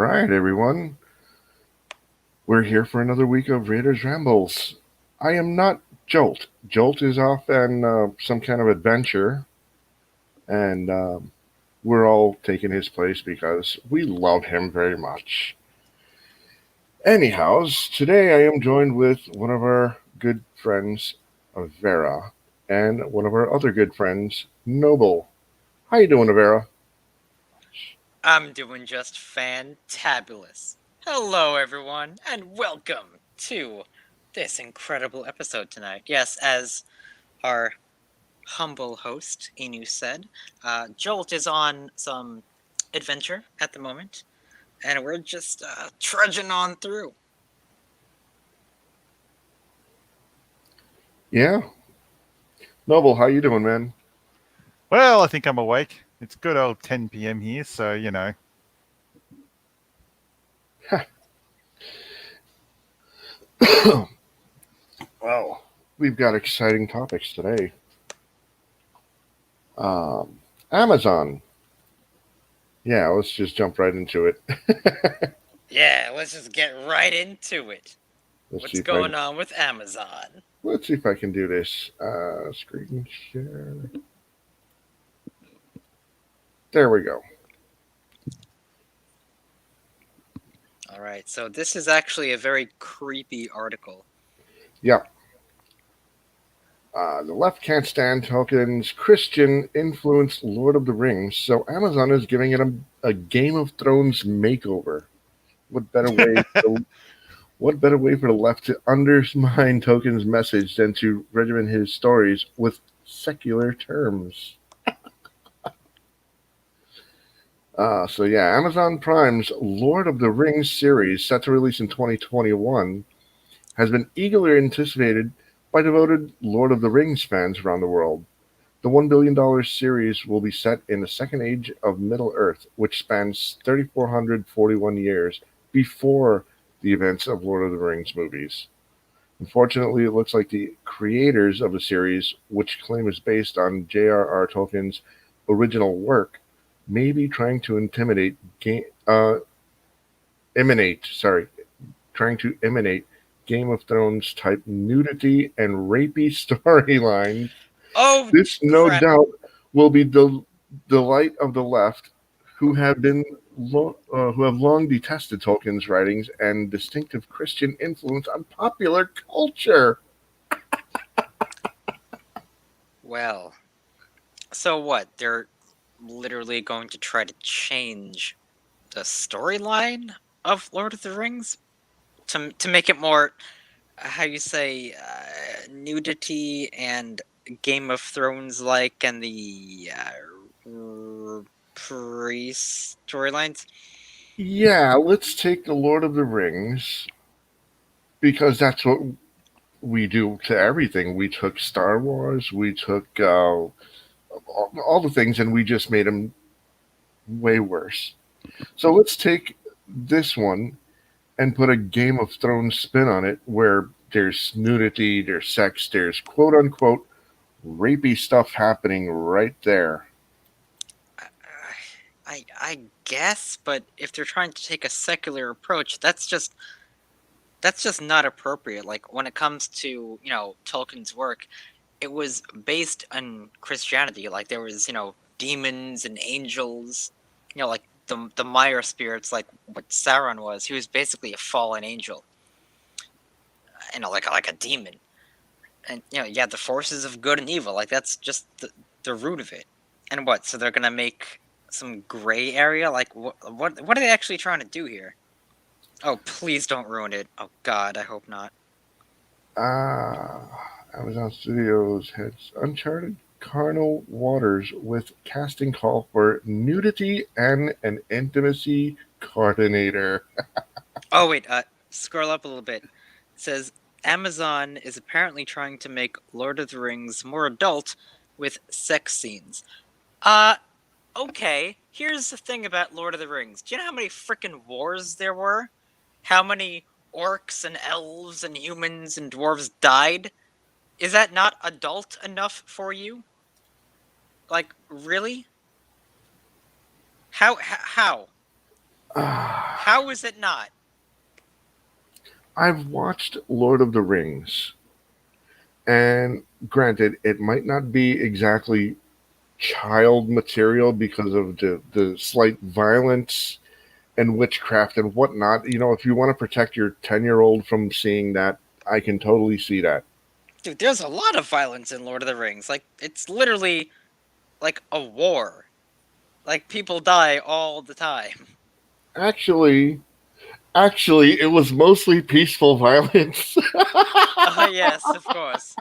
right, everyone. We're here for another week of Raiders Rambles. I am not Jolt. Jolt is off on some kind of adventure, and we're all taking his place because we love him very much. Anyhows, today I am joined with one of our good friends, Vera, and one of our other good friends, Noble. How you doing, Vera? I'm doing just fantabulous. Hello, everyone, and welcome to this incredible episode tonight. Yes, as our humble host, Inu, said, Jolt is on some adventure at the moment, and we're just trudging on through. Yeah, Noble. How you doing, man? Well, I think I'm awake. It's good old 10 p.m. here, so, you know. Well, we've got exciting topics today. Um, Amazon. Yeah, let's just jump right into it. Yeah, let's just get right into it. let's see What's if I going on with Amazon? let's see if I can do this. Screen share. There we go. All right, so this is actually a very creepy article. Yeah. The left can't stand Tolkien's Christian influenced Lord of the Rings, so Amazon is giving it a Game of Thrones makeover. What better way? What better way for the left to undermine Tolkien's message than to regiment his stories with secular terms? So yeah, Amazon Prime's Lord of the Rings series, set to release in 2021, has been eagerly anticipated by devoted Lord of the Rings fans around the world. The $1 billion series will be set in the Second Age of Middle Earth, which spans 3,441 years before the events of Lord of the Rings movies. Unfortunately, it looks like the creators of the series, which claim is based on J.R.R. Tolkien's original work, may be trying to trying to emanate Game of Thrones type nudity and rapey storylines. Oh, This, no crap. doubt, will be the delight of the left, who have who have long detested Tolkien's writings and distinctive Christian influence on popular culture. Well, so what? They're literally going to try to change the storyline of Lord of the Rings to make it more, how you say, nudity and Game of Thrones like, and the priest storylines. Yeah, let's take the Lord of the Rings because that's what we do to everything. We took Star Wars, we took all the things, and we just made them way worse. So let's take this one and put a Game of Thrones spin on it where there's nudity, there's sex, there's quote unquote rapey stuff happening right there. I guess, but if they're trying to take a secular approach, that's just not appropriate. Like when it comes to Tolkien's work, it was based on Christianity. Like there was demons and angels, like the Mire spirits, like what Sauron was. He was basically a fallen angel, like a demon. And you have the forces of good and evil. Like that's just the root of it. And what? So they're gonna make some gray area? Like what are they actually trying to do here? Oh, please don't ruin it. Oh God, I hope not. Ah, Amazon Studios heads Uncharted Carnal Waters with casting call for nudity and an intimacy coordinator. Oh wait, scroll up a little bit. It says Amazon is apparently trying to make Lord of the Rings more adult with sex scenes. Uh, okay. Here's the thing about Lord of the Rings. Do you know how many freaking wars there were? How many orcs and elves and humans and dwarves died? Is that not adult enough for you? Like, really? How? How is it not? I've watched Lord of the Rings, and granted, it might not be exactly child material because of the slight violence and witchcraft and whatnot. If you want to protect your 10-year-old from seeing that, I can totally see that. Dude, there's a lot of violence in Lord of the Rings. Like, it's literally like a war. Like, people die all the time. Actually, actually, it was mostly peaceful violence. Oh, yes, of course.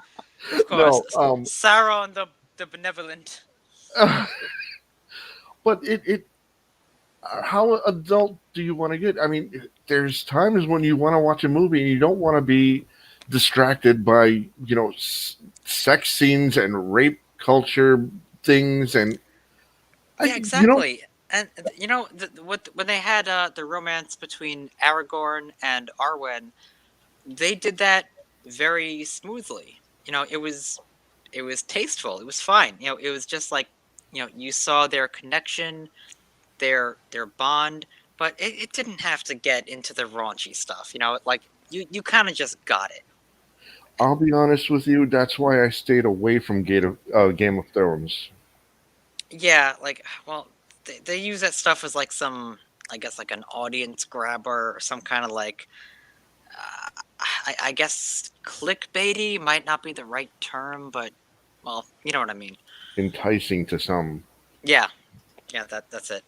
Of course. No, Sauron the Benevolent. but it how adult do you want to get? I mean, there's times when you want to watch a movie and you don't want to be distracted by sex scenes and rape culture things, and Yeah, I you know exactly. And when they had the romance between Aragorn and Arwen, they did that very smoothly. It was tasteful. It was fine. It was just like, you saw their connection, their bond, but it didn't have to get into the raunchy stuff. Like you kind of just got it. I'll be honest with you. That's why I stayed away from Game of Thrones. Yeah, like, well, they use that stuff as like some, I guess, like an audience grabber or some kind of like, I guess clickbaity might not be the right term, but well, you know what I mean. Enticing to some. Yeah, yeah, that's it.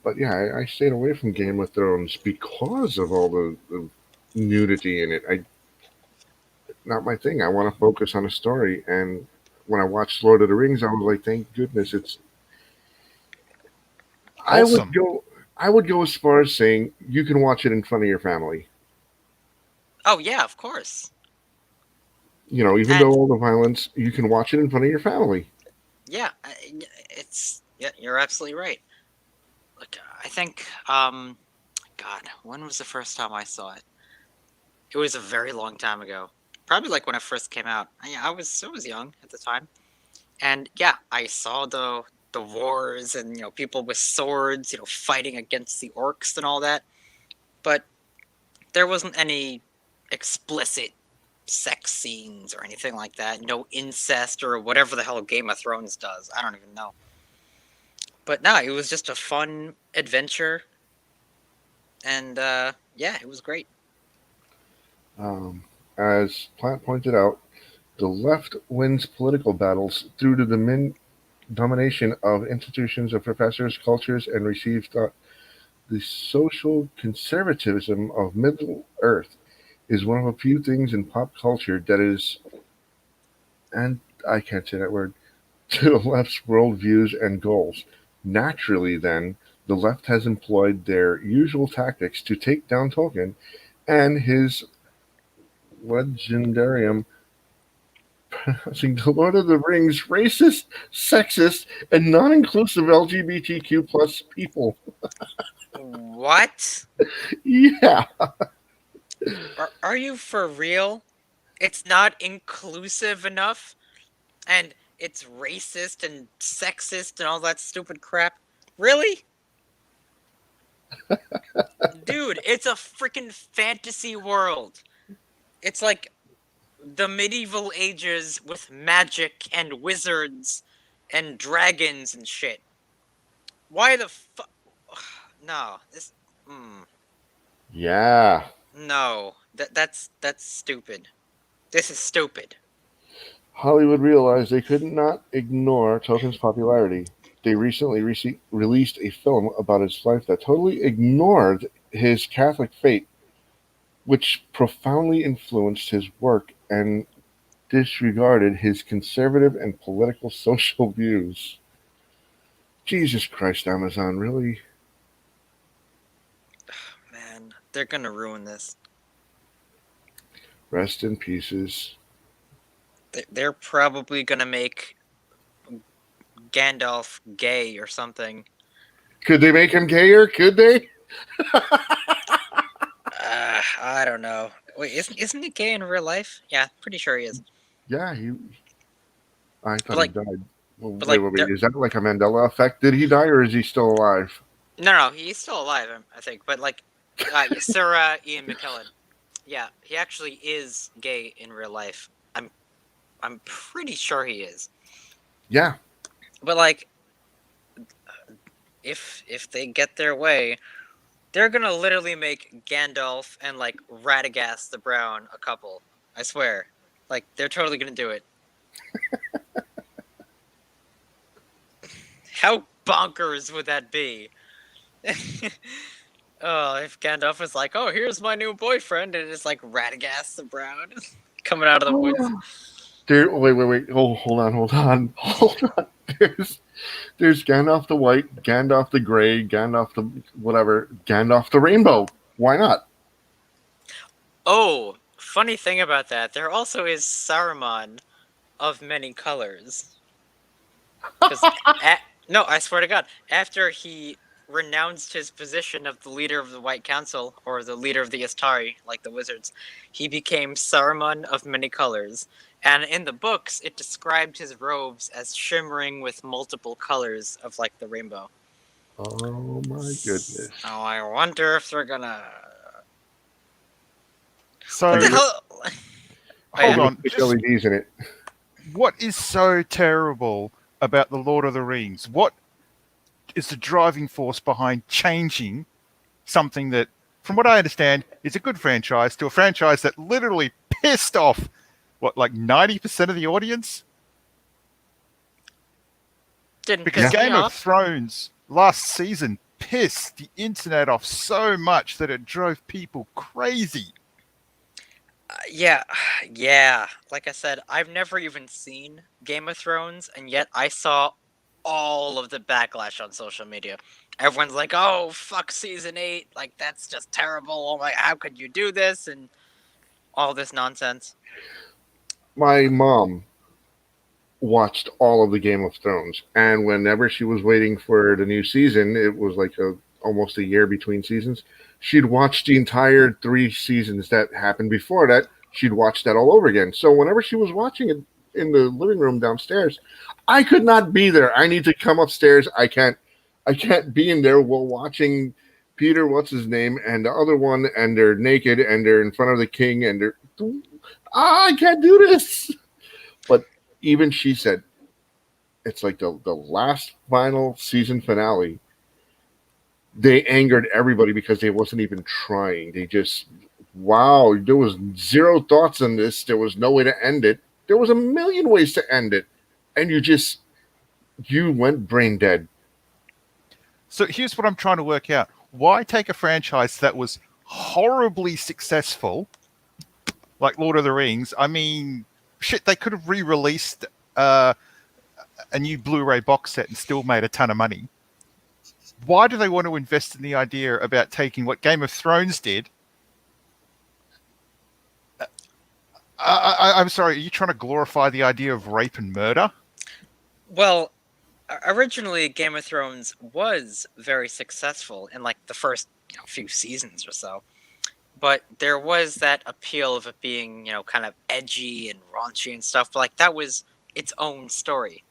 But yeah, I stayed away from Game of Thrones because of all the nudity in it. Not my thing. I want to focus on a story. And when I watched Lord of the Rings, I was like, thank goodness it's. I would Wholesome. go. I would go as far as saying you can watch it in front of your family. Oh yeah, of course. Even though And all the violence, you can watch it in front of your family. yeah, yeah, you're absolutely right. Look, I think, God, when was the first time I saw it? It was a very long time ago. Probably like when it first came out. I was young at the time, and yeah, I saw the wars and people with swords, fighting against the orcs and all that. But there wasn't any explicit sex scenes or anything like that. No incest or whatever the hell Game of Thrones does. I don't even know. But no, it was just a fun adventure, and yeah, it was great. Um, as Platt pointed out, the left wins political battles through to the domination of institutions of professors, cultures, and receives the social conservatism of Middle Earth is one of a few things in pop culture that is, and I can't say that word, to the left's worldviews and goals. Naturally, then, the left has employed their usual tactics to take down Tolkien and his legendarium, pronouncing the Lord of the Rings racist, sexist, and non-inclusive LGBTQ plus people. What? Yeah, Are you for real? It's not inclusive enough, and it's racist and sexist and all that stupid crap. Really? Dude, it's a freaking fantasy world. It's like the medieval ages with magic and wizards and dragons and shit. Why the fuck? No, this. Mm, yeah. no, that's stupid. This is stupid. Hollywood realized they could not ignore Tolkien's popularity. They recently released a film about his life that totally ignored his Catholic faith, which profoundly influenced his work and disregarded his conservative and political social views. Jesus Christ, Amazon, really? Man, they're gonna ruin this. Rest in pieces. They're probably gonna make Gandalf gay or something. Could they make him gayer? Could they? I don't know. Wait, isn't he gay in real life? Yeah, pretty sure he is. Yeah, I But thought he like, died. But Wait, like, wait, wait. Is that like a Mandela effect? Did he die or is he still alive? no, he's still alive, I think. But like, yeah, Sir Ian McKellen. Yeah, he actually is gay in real life. I'm pretty sure he is. Yeah. But like, if they get their way, they're gonna literally make Gandalf and like Radagast the Brown a couple. I swear. Like, they're totally gonna do it. How bonkers would that be? Oh, if Gandalf was like, "Oh, here's my new boyfriend," and it's like Radagast the Brown coming out of the woods. Wait. Oh, hold on, hold on. There's there's Gandalf the White, Gandalf the Gray, Gandalf the whatever, Gandalf the Rainbow. Why not? Oh, funny thing about that, there also is Saruman of many colors. Because, no, I swear to God, after he renounced his position of the leader of the White Council, or the leader of the Istari, like the wizards, he became Saruman of many colors. And in the books, it described his robes as shimmering with multiple colors of like the rainbow. Oh my goodness. So I wonder if they're gonna. So What the Are you hell? hold gonna on. stick Just LEDs in it? what is so terrible about the Lord of the Rings? What is the driving force behind changing something that, from what I understand, is a good franchise to a franchise that literally pissed off what, like 90% of the audience? Didn't Because piss me Game of off. Thrones last season pissed the internet off so much that it drove people crazy. Yeah, yeah. Like I said, I've never even seen Game of Thrones, and yet I saw all of the backlash on social media. Everyone's like, "Oh, fuck season 8. Like, that's just terrible. Oh my, how could you do this?" And all this nonsense. My mom watched all of the Game of Thrones, and whenever she was waiting for the new season, it was like almost a year between seasons. She'd watch the entire 3 seasons that happened before that. She'd watch that all over again. So whenever she was watching it in the living room downstairs, I could not be there. I need to come upstairs. I can't be in there while watching Peter, what's his name, and the other one, and they're naked and they're in front of the king, and they're I can't do this. But even she said it's like the last final season finale. They angered everybody because they wasn't even trying. They just wow, there was zero thoughts on this. There was no way to end it. There was a million ways to end it, and you went brain dead. So here's what I'm trying to work out. Why take a franchise that was horribly successful, like Lord of the Rings? I mean, shit, they could have re-released a new Blu-ray box set and still made a ton of money. Why do they want to invest in the idea about taking what Game of Thrones did? I'm sorry, are you trying to glorify the idea of rape and murder? Well, originally Game of Thrones was very successful in like the first few seasons or so. But there was that appeal of it being, kind of edgy and raunchy and stuff. But like, that was its own story.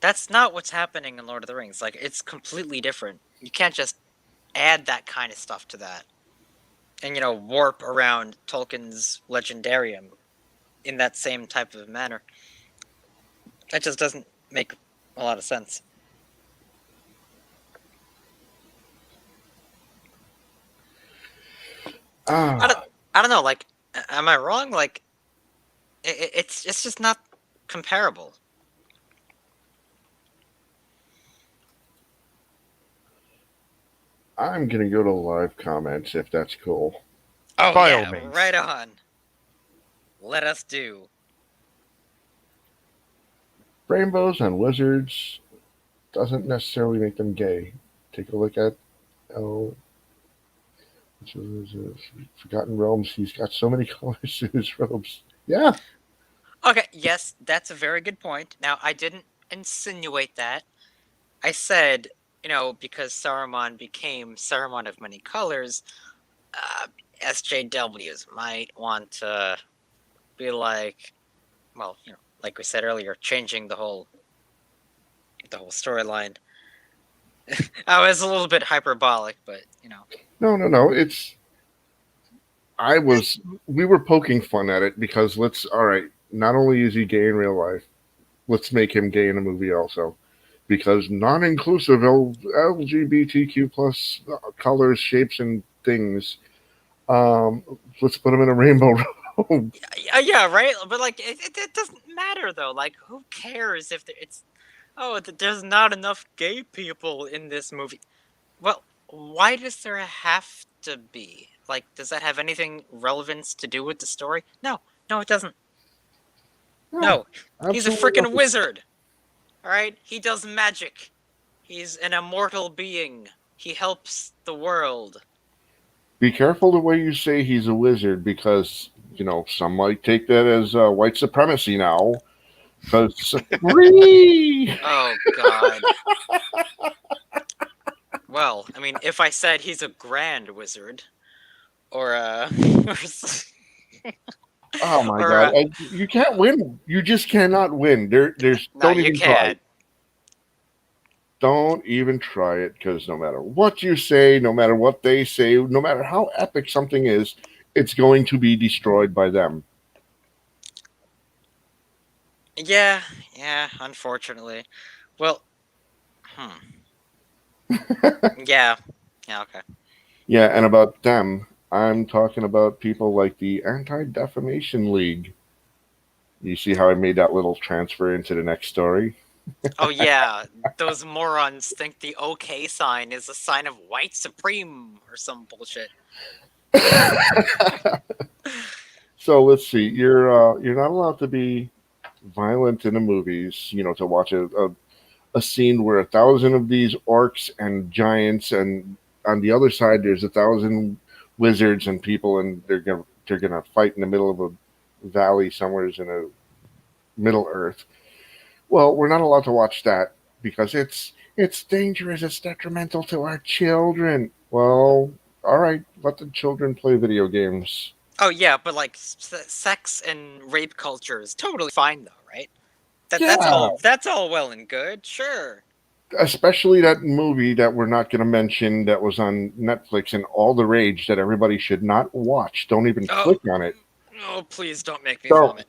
That's not what's happening in Lord of the Rings. Like, it's completely different. You can't just add that kind of stuff to that and, warp around Tolkien's legendarium in that same type of manner. That just doesn't make a lot of sense. I don't, Ah, I don't know. Like, am I wrong? Like, it's just not comparable. I'm gonna go to live comments if that's cool. Oh By all yeah, means. right on. Let us do. Rainbows and wizards doesn't necessarily make them gay. Take a look at oh, Forgotten Realms. He's got so many colors in his robes. Yeah, Okay, yes, that's a very good point. Now, I didn't insinuate that. I said, because Saruman became Saruman of many colors, uh, SJWs might want to be like, well, like we said earlier, changing the whole the whole storyline. I was a little bit hyperbolic, but No. We were poking fun at it because all right, not only is he gay in real life, let's make him gay in a movie also. Because non-inclusive LGBTQ plus colors, shapes, and things. Let's put him in a rainbow robe. yeah, right. But like, it doesn't matter though. Like, who cares if it's there's not enough gay people in this movie? Well, why does there have to be? Like, does that have anything relevance to do with the story? No, it doesn't. No, he's a Absolutely freaking nothing. wizard. All right, he does magic. He's an immortal being. He helps the world. Be careful the way you say he's a wizard because some might take that as white supremacy now. Because Oh God. Well, I mean, if I said he's a grand wizard, or oh my or god, you can't win. You just cannot win. There's no, don't you even try. can't. Don't even try it because no matter what you say, no matter what they say, no matter how epic something is, it's going to be destroyed by them. Yeah, unfortunately. Well, yeah, okay. Yeah, and about them, I'm talking about people like the Anti Defamation League. You see how I made that little transfer into the next story? Oh yeah, those morons think the OK sign is a sign of white supreme or some bullshit. So let's see. You're not allowed to be violent in the movies. To watch a scene where 1,000 of these orcs and giants, and on the other side there's 1,000 wizards and people, and they're gonna fight in the middle of a valley somewhere in a Middle Earth. Well, we're not allowed to watch that because it's dangerous. It's detrimental to our children. Well, all right, let the children play video games. Oh yeah, but like sex and rape culture is totally fine though, right? That's Yeah, all well and good, sure. especially that movie that we're not going to mention that was on Netflix and all the rage that everybody should not watch. Don't even Oh, click on it. please don't make me Don't, vomit.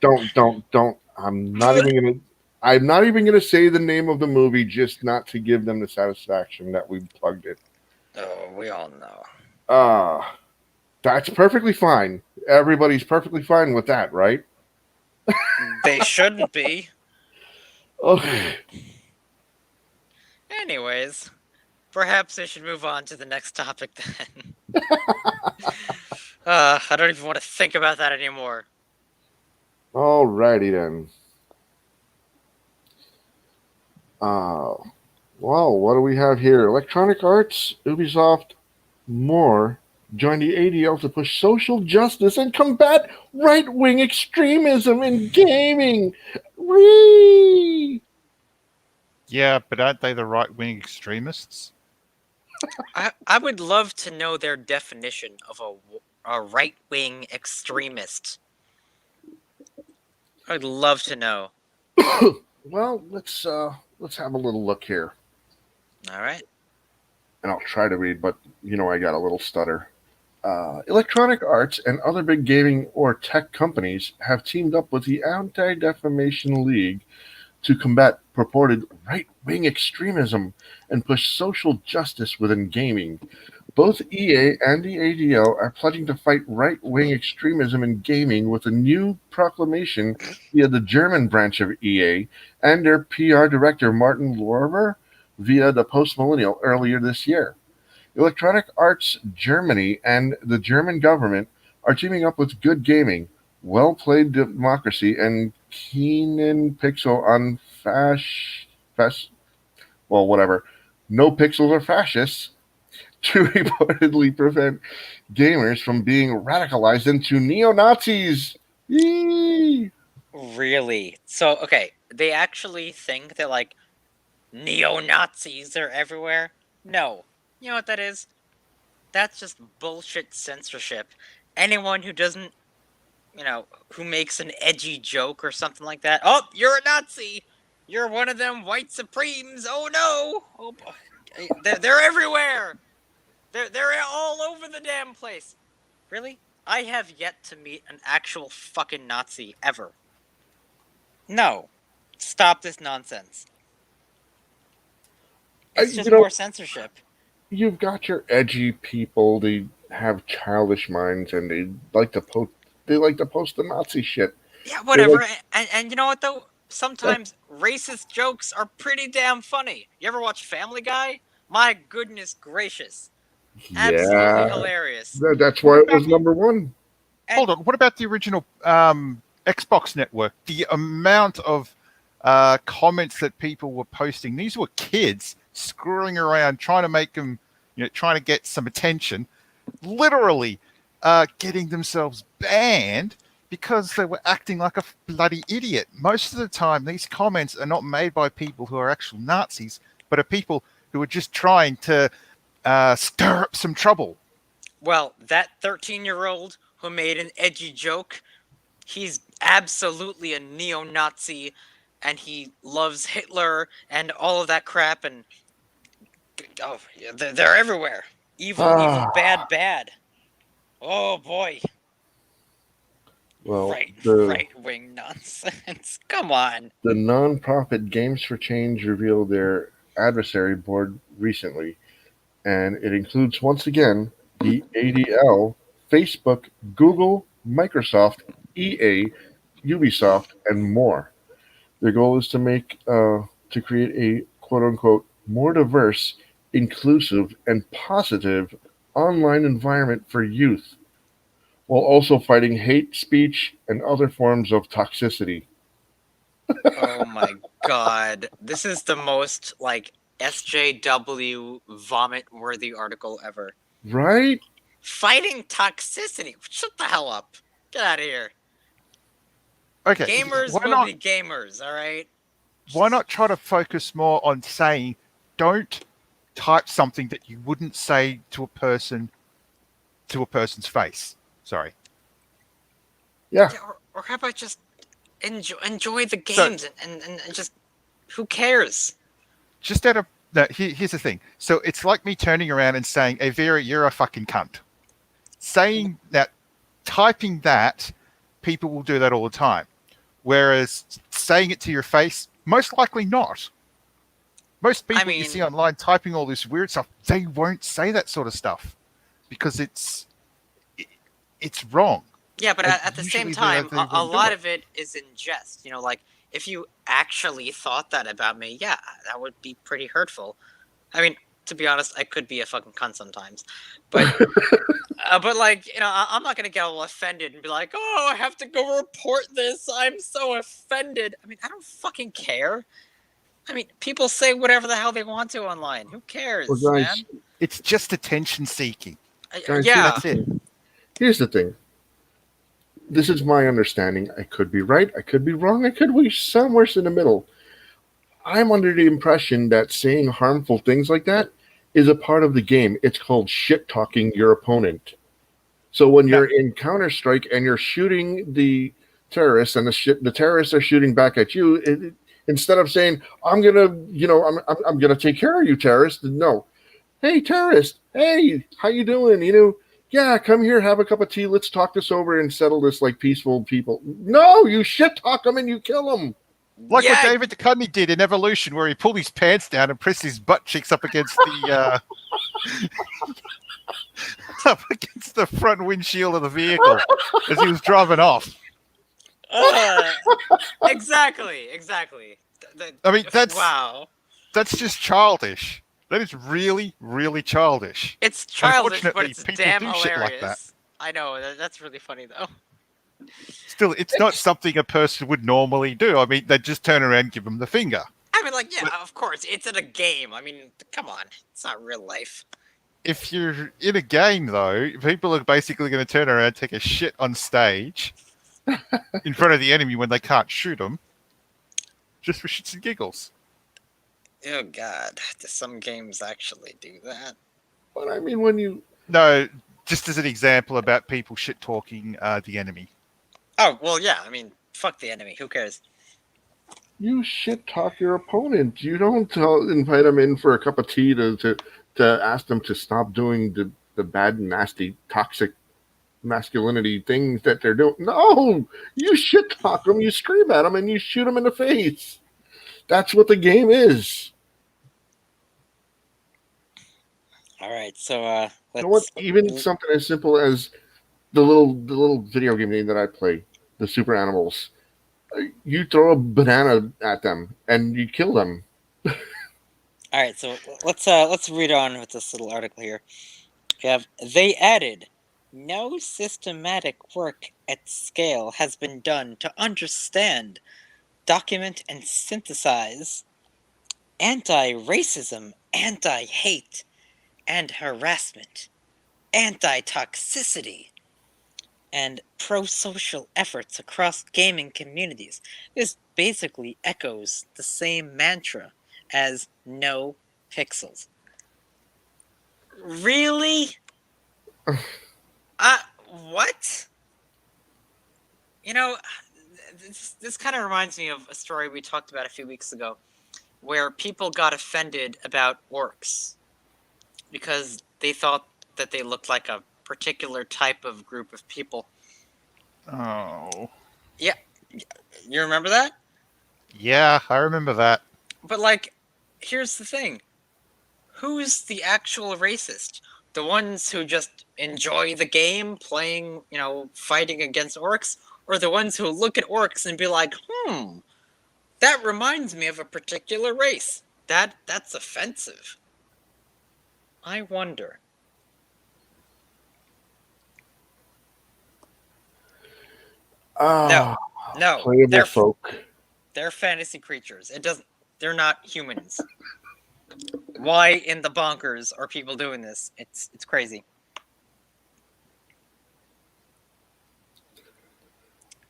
don't. I'm not even gonna say the name of the movie just not to give them the satisfaction that we plugged it. Oh, we all know. That's perfectly fine. Everybody's perfectly fine with that, right? They shouldn't be. Okay. Anyways, perhaps I should move on to the next topic then. I don't even want to think about that anymore. Alrighty then. Well, what do we have here? Electronic Arts, Ubisoft, more join the ADL to push social justice and combat right-wing extremism in gaming. Whee! Yeah, but aren't they the right wing extremists? I would love to know their definition of a right-wing extremist. I'd love to know. Well, let's have a little look here, All right. and I'll try to read, but I got a little stutter. Electronic Arts and other big gaming or tech companies have teamed up with the Anti Defamation League to combat purported right wing extremism and push social justice within gaming. Both EA and the ADL are pledging to fight right wing extremism in gaming with a new proclamation via the German branch of EA and their PR director Martin Lorber via the Post Millennial earlier this year. Electronic Arts Germany and the German government are teaming up with Good Gaming, Well Played Democracy, and Keenan Pixel on well, whatever. No pixels are fascists to reportedly prevent gamers from being radicalized into neo Nazis. Really? So, okay, they actually think that like neo-Nazis are everywhere? No. You know what that is? That's just bullshit censorship. Anyone who doesn't, who makes an edgy joke or something like that, oh, you're a Nazi! You're one of them white supremes. Oh no! Oh, they're everywhere. They're all over the damn place. Really? I have yet to meet an actual fucking Nazi ever. No. Stop this nonsense. It's just more censorship. You've got your edgy people. They have childish minds, and they like to post. They like to post the Nazi shit. Yeah, whatever. Like, and you know what though? Sometimes racist jokes are pretty damn funny. You ever watch Family Guy? My goodness gracious. Absolutely hilarious. That's why it was number one. Hold on. What about the original Xbox network? The amount of comments that people were posting. These were kids screwing around, trying to make them, trying to get some attention, literally getting themselves banned because they were acting like a bloody idiot. Most of the time, these comments are not made by people who are actual Nazis, but are people who are just trying to stir up some trouble. Well, that 13-year-old who made an edgy joke, he's absolutely a neo-Nazi, and he loves Hitler and all of that crap, and oh, yeah, they're everywhere. Evil, evil, bad, bad. Oh boy. Well, right-wing nonsense. Come on. The nonprofit Games for Change revealed their adversary board recently, and it includes once again the ADL, Facebook, Google, Microsoft, EA, Ubisoft, and more. Their goal is to create a quote unquote more diverse, inclusive, and positive online environment for youth, while also fighting hate speech and other forms of toxicity. Oh my god. This is the most, SJW vomit-worthy article ever. Right? Fighting toxicity? Shut the hell up. Get out of here. Okay. Gamers will be gamers, alright? Why not try to focus more on saying, don't type something that you wouldn't say to a person's face? Sorry. Yeah. Or how about just enjoy the games and just, who cares? Just here's the thing. So it's like me turning around and saying, hey, Vera, you're a fucking cunt. Saying that, typing that, people will do that all the time. Whereas saying it to your face, most likely not. Most people you see online typing all this weird stuff, they won't say that sort of stuff because it's wrong. Yeah, but at the same time, a lot of it is in jest. If you actually thought that about me, yeah, that would be pretty hurtful. I mean, to be honest, I could be a fucking cunt sometimes. But, I'm not going to get all offended and be like, oh, I have to go report this. I'm so offended. I mean, I don't fucking care. I mean, people say whatever the hell they want to online. Who cares, man? It's just attention seeking. Yeah. That's it. Here's the thing. This is my understanding. I could be right. I could be wrong. I could be somewhere in the middle. I'm under the impression that saying harmful things like that is a part of the game. It's called shit-talking your opponent. So when you're in Counter-Strike and you're shooting the terrorists and the terrorists are shooting back at you, instead of saying, I'm gonna take care of you, terrorist. No. Hey, terrorist. Hey, how you doing? Yeah, come here, have a cup of tea. Let's talk this over and settle this like peaceful people. No, you shit talk them and you kill them. Like what David Duchovny did in Evolution, where he pulled his pants down and pressed his butt cheeks up against the front windshield of the vehicle as he was driving off. Exactly. I mean, wow. That's just childish. That is really, really childish. It's childish, but it's people damn do hilarious. shit like that. I know, that's really funny, though. Still, it's not something a person would normally do. I mean, they just turn around and give them the finger. I mean, of course, it's in a game. I mean, come on. It's not real life. If you're in a game, though, people are basically going to turn around and take a shit on stage in front of the enemy when they can't shoot them, just for shits and giggles. Oh, God. Some games actually do that. But I mean, No, just as an example about people shit-talking the enemy. Oh, well, yeah. I mean, fuck the enemy. Who cares? You shit talk your opponent. You don't invite them in for a cup of tea to ask them to stop doing the bad, nasty, toxic masculinity things that they're doing. No, you shit talk them, you scream at them, and you shoot them in the face. That's what the game is. All right, so You know what? let's. Even something as simple as the little video game name that I play, the Super Animals. You throw a banana at them and you kill them. All right, so let's read on with this little article here. We have they added, no systematic work at scale has been done to understand, document, and synthesize anti-racism, anti-hate, and harassment, anti-toxicity, and pro-social efforts across gaming communities. This basically echoes the same mantra as no pixels. Really? Uh, what? You know, this kind of reminds me of a story we talked about a few weeks ago, where people got offended about orcs because they thought that they looked like a particular type of group of people. Oh. Yeah, you remember that? Yeah, I remember that. But, like, here's the thing. Who's the actual racist? The ones who just enjoy the game, playing, fighting against orcs? Or the ones who look at orcs and be like, that reminds me of a particular race. That's offensive. I wonder. No, Ah, no, playable folk. they're fantasy creatures. They're not humans. Why in the bonkers are people doing this? It's crazy.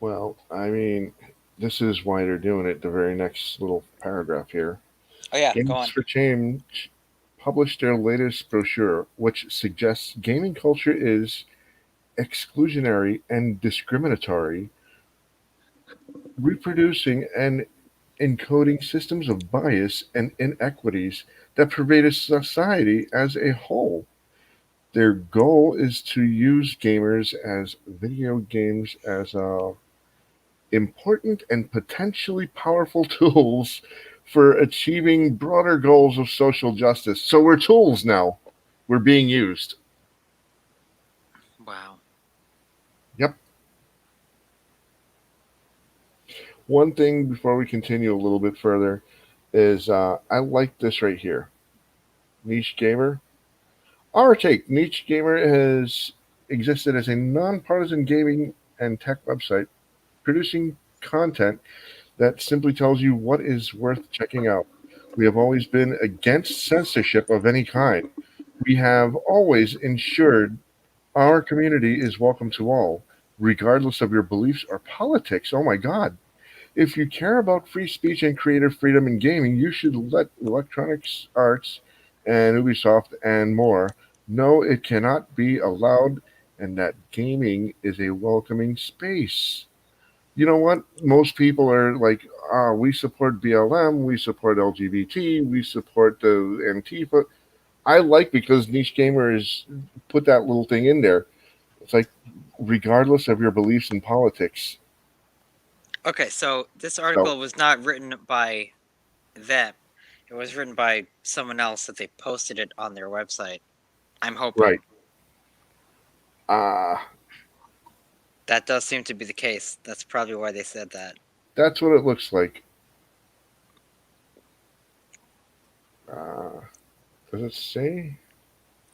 Well, I mean, this is why they're doing it. The very next little paragraph here. Oh yeah, go Games on. for Change published their latest brochure, which suggests gaming culture is exclusionary and discriminatory, reproducing and encoding systems of bias and inequities that pervade a society as a whole. Their goal is to use gamers as video games as important and potentially powerful tools for achieving broader goals of social justice. So we're tools now. We're being used. Wow. Yep. One thing before we continue a little bit further is I like this right here. Niche Gamer. Our take. Niche Gamer has existed as a nonpartisan gaming and tech website producing content that simply tells you what is worth checking out. We have always been against censorship of any kind. We have always ensured our community is welcome to all, regardless of your beliefs or politics. Oh my God. If you care about free speech and creative freedom in gaming, you should let Electronic Arts and Ubisoft and more know it cannot be allowed and that gaming is a welcoming space. You know what? Most people are like, we support BLM, we support LGBT, we support the Antifa. I like because Niche Gamers put that little thing in there. It's like, regardless of your beliefs in politics. Okay, so this So, article was not written by them. It was written by someone else that they posted it on their website. I'm hoping. right. Uh, That does seem to be the case. That's probably why they said that. that's what it looks like. Uh, does it say?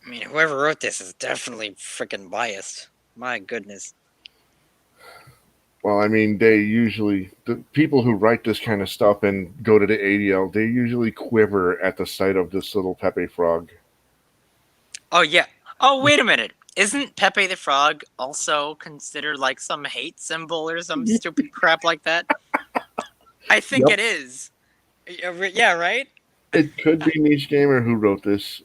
I mean, whoever wrote this is definitely freaking biased. My goodness. Well, I mean, the people who write this kind of stuff and go to the ADL, they usually quiver at the sight of this little Pepe frog. Oh, yeah. Oh, wait a minute. Isn't Pepe the Frog also considered like some hate symbol or some stupid crap like that? I think Yep. it is. Yeah, right? It could be Niche Gamer who wrote this.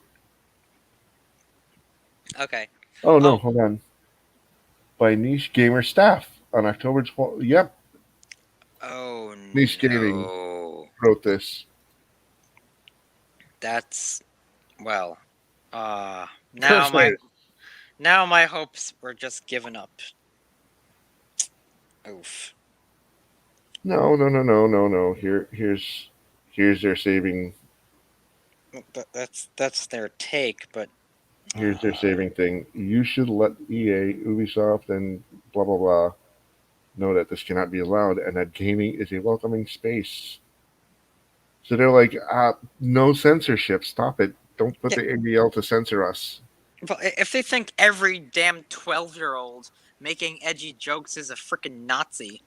Okay. Oh no, Oh, hold on. By Niche Gamer staff on October 12th. Yep. Oh Niche Gaming no. wrote this. That's well. Just saying. Now my hopes were just given up. Oof. No. Here's their saving. That's their take, but Here's their saving thing. You should let EA, Ubisoft, and blah blah blah know that this cannot be allowed, and that gaming is a welcoming space. So they're like, no censorship. Stop it. Don't put yeah, the ADL to censor us. but if they think every damn 12-year-old making edgy jokes is a freaking Nazi,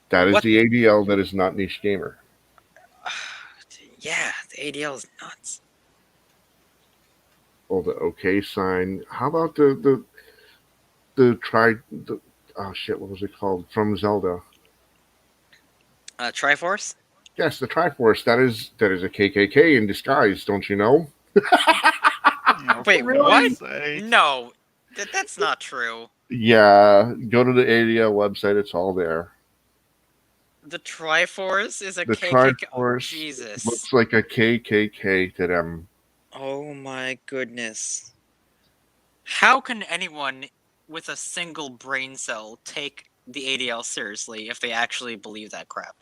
That is what? the ADL. That is not niche gamer. Yeah, the ADL is nuts. Oh, the OK sign. How about the oh shit, what was it called from Zelda? Triforce? Yes, the Triforce. That is a KKK in disguise. Don't you know? Oh, Wait, for what? God's sake. No, that's not true. Yeah, go to the ADL website. It's all there. The Triforce is a The KKK. Oh, Triforce Jesus. looks like a KKK to them. Oh my goodness. How can anyone with a single brain cell take the ADL seriously if they actually believe that crap?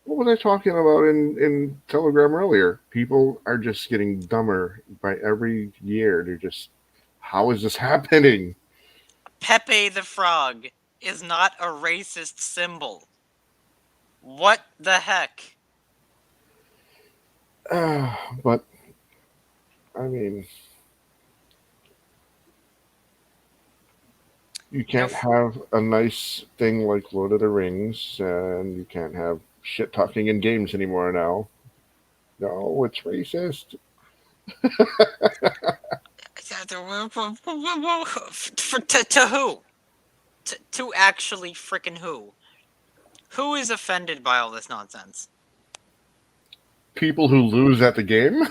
What was I talking about in Telegram earlier? People are just getting dumber by every year. They're just, how is this happening? Pepe the Frog is not a racist symbol. What the heck? But I mean, you can't have a nice thing like Lord of the Rings, and you can't have shit talking in games anymore now. No, it's racist. To who? To actually frickin' who? Who is offended by all this nonsense? People who lose at the game.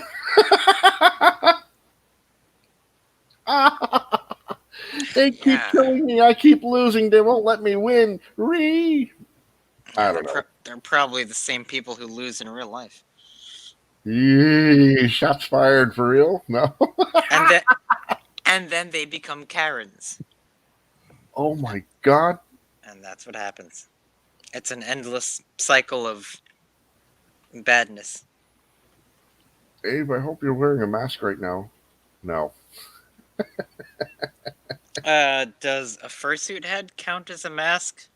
They keep Yeah, killing me. I keep losing. They won't let me win. I don't know. they're probably the same people who lose in real life. Yee, shots fired for real? No. And then and then they become Karens. Oh my god. And that's what happens. It's an endless cycle of badness. Abe, I hope you're wearing a mask right now. No. Does a fursuit head count as a mask?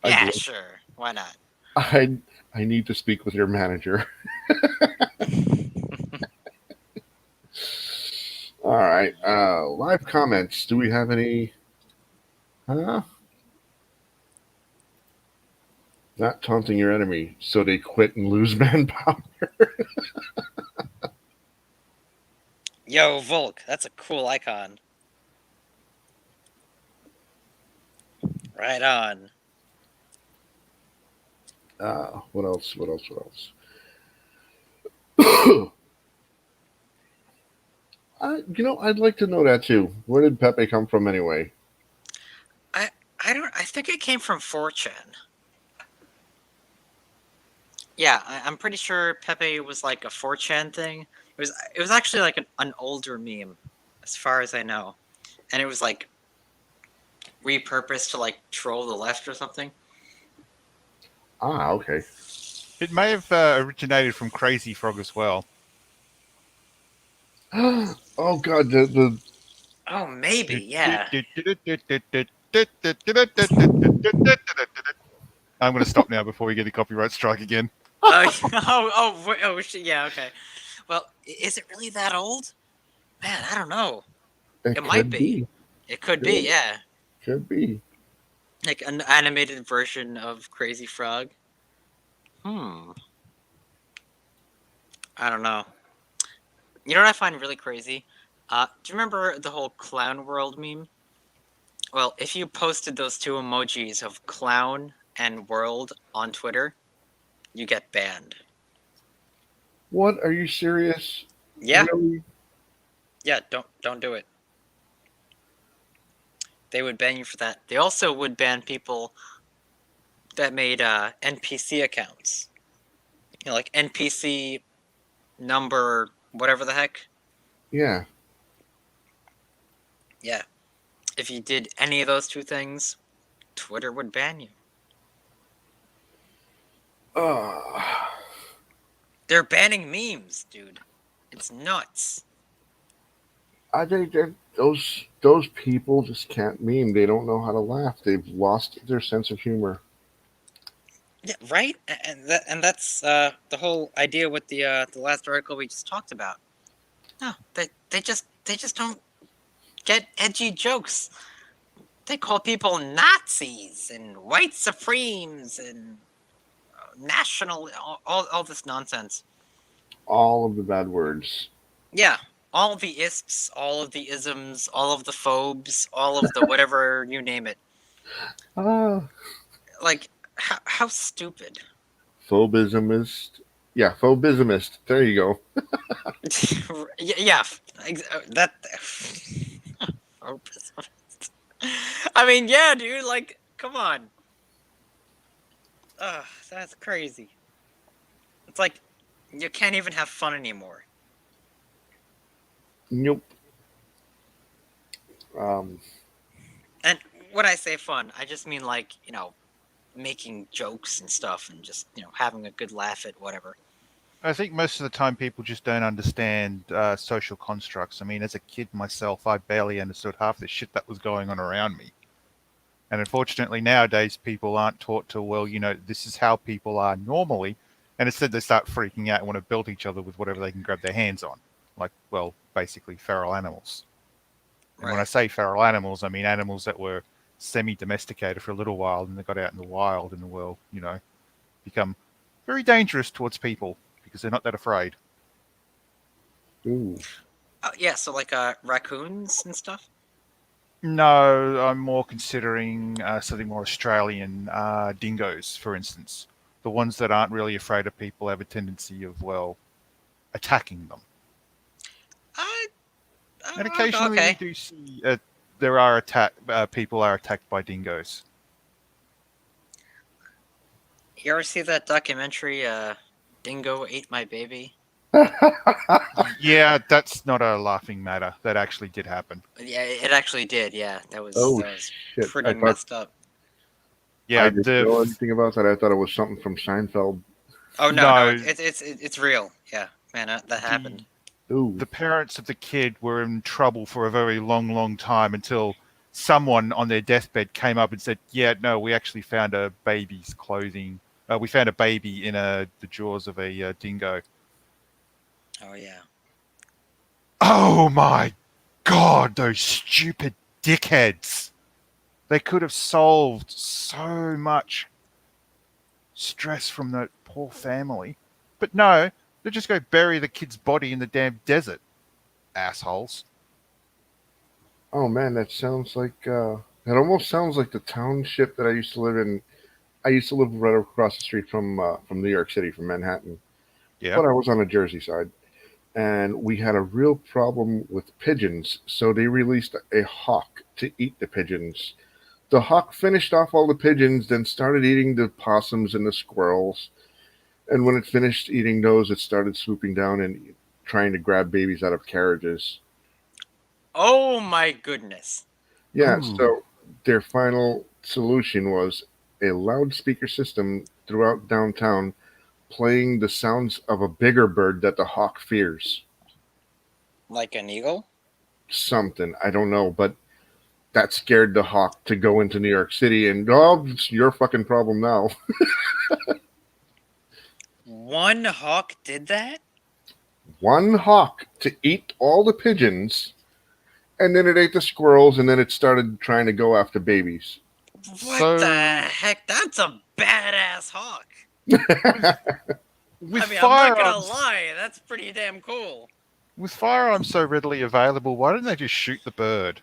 I'd Yeah, like- sure. Why not? I need to speak with your manager. All right. Live comments. Do we have any? Huh? Not taunting your enemy, so they quit and lose manpower. Yo, Volk, that's a cool icon. Right on. What else? What else? What else? I'd like to know that too. Where did Pepe come from anyway? I think it came from 4chan. Yeah, I'm pretty sure Pepe was like a 4chan thing. It was actually like an older meme, as far as I know. And it was like repurposed to like troll the left or something. Okay. It may have originated from Crazy Frog as well. Oh god, the Oh, maybe, yeah. I'm going to stop now before we get a copyright strike again. Shit, yeah, okay. Well, is it really that old? Man, I don't know. It might be. It could be, yeah. Could be. Like an animated version of Crazy Frog. I don't know. You know what I find really crazy? Do you remember the whole clown world meme? Well, if you posted those two emojis of clown and world on Twitter, you get banned. What? Are you serious? Yeah. Really? Yeah, don't do it. They would ban you for that. They also would ban people that made NPC accounts. You know, like NPC number whatever the heck. Yeah. Yeah. If you did any of those two things, Twitter would ban you. Uh, They're banning memes, dude. It's nuts. I think that those people just can't meme. They don't know how to laugh. They've lost their sense of humor. Yeah, right. And that's the whole idea with the last article we just talked about. No, they just don't get edgy jokes. They call people Nazis and white supremes and national all this nonsense. All of the bad words. Yeah, all of the ists, all of the isms, all of the phobes, all of the whatever you name it. Ah, Like how stupid. phobismist. Yeah, phobismist. There you go. Yeah, that. I mean, yeah, dude. Like, come on. Ugh, that's crazy. It's like you can't even have fun anymore. Nope. Um, And when I say fun, I just mean like making jokes and stuff, and just having a good laugh at whatever. I think most of the time people just don't understand social constructs. I mean, as a kid myself, I barely understood half the shit that was going on around me. And unfortunately, nowadays, people aren't taught to, well, this is how people are normally. And instead, they start freaking out and want to build each other with whatever they can grab their hands on. Like, well, basically feral animals. And when I Right. say feral animals, I mean animals that were semi-domesticated for a little while and they got out in the wild and will, become very dangerous towards people because they're not that afraid. ooh. Yeah. So like raccoons and stuff. No, I'm more considering something more Australian, dingoes, for instance. The ones that aren't really afraid of people have a tendency of, well, attacking them. And occasionally you Okay. do see there are people are attacked by dingoes. You ever see that documentary? Dingo ate my baby. Yeah, that's not a laughing matter. That actually did happen. Yeah, it actually did. Yeah, that was Oh shit! pretty messed up. Yeah, I didn't know anything about that. I thought it was something from Seinfeld. Oh no, No, it's real. Yeah, man, that happened. Ooh. the parents of the kid were in trouble for a very long, long time until someone on their deathbed came up and said, "Yeah, no, we actually found a baby's clothing. We found a baby in the jaws of a dingo." Oh yeah. Oh my God, those stupid dickheads! They could have solved so much stress from that poor family, but no, they just go bury the kid's body in the damn desert. Assholes. Oh man, that sounds like that almost sounds like the township that I used to live in. I used to live right across the street from New York City, from Manhattan, Yeah. but I was on the Jersey side, and we had a real problem with pigeons. So they released a hawk to eat the pigeons. The hawk finished off all the pigeons, then started eating the possums and the squirrels. And when it finished eating those, it started swooping down and trying to grab babies out of carriages. Oh my goodness. Yeah, Ooh. so their final solution was a loudspeaker system throughout downtown playing the sounds of a bigger bird that the hawk fears. Like an eagle? Something, I don't know, but that scared the hawk to go into New York City and, oh, it's your fucking problem now. One hawk did that? One hawk to eat all the pigeons, and then it ate the squirrels, and then it started trying to go after babies. What the So heck? That's a badass hawk. with I mean, I'm not gonna firearms, lie, that's pretty damn cool. with firearms so readily available, why don't they just shoot the bird?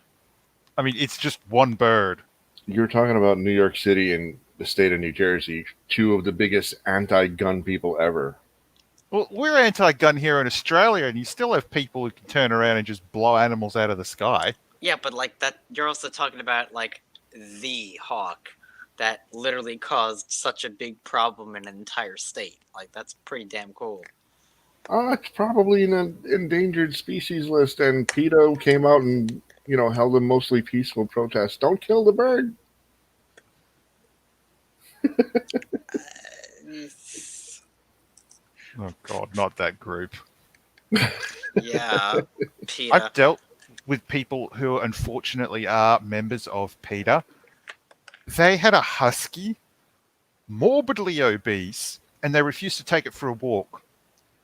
I mean, it's just one bird. You're talking about New York City and the state of New Jersey, two of the biggest anti-gun people ever. Well, we're anti-gun here in Australia, and you still have people who can turn around and just blow animals out of the sky. Yeah, but like that, you're also talking about like the hawk. that literally caused such a big problem in an entire state. Like, that's pretty damn cool. It's probably an endangered species list, and PETA came out and held a mostly peaceful protest. Don't kill the bird. Oh God, not that group. Yeah, PETA. I've dealt with people who unfortunately are members of PETA. They had a husky, morbidly obese, and they refused to take it for a walk.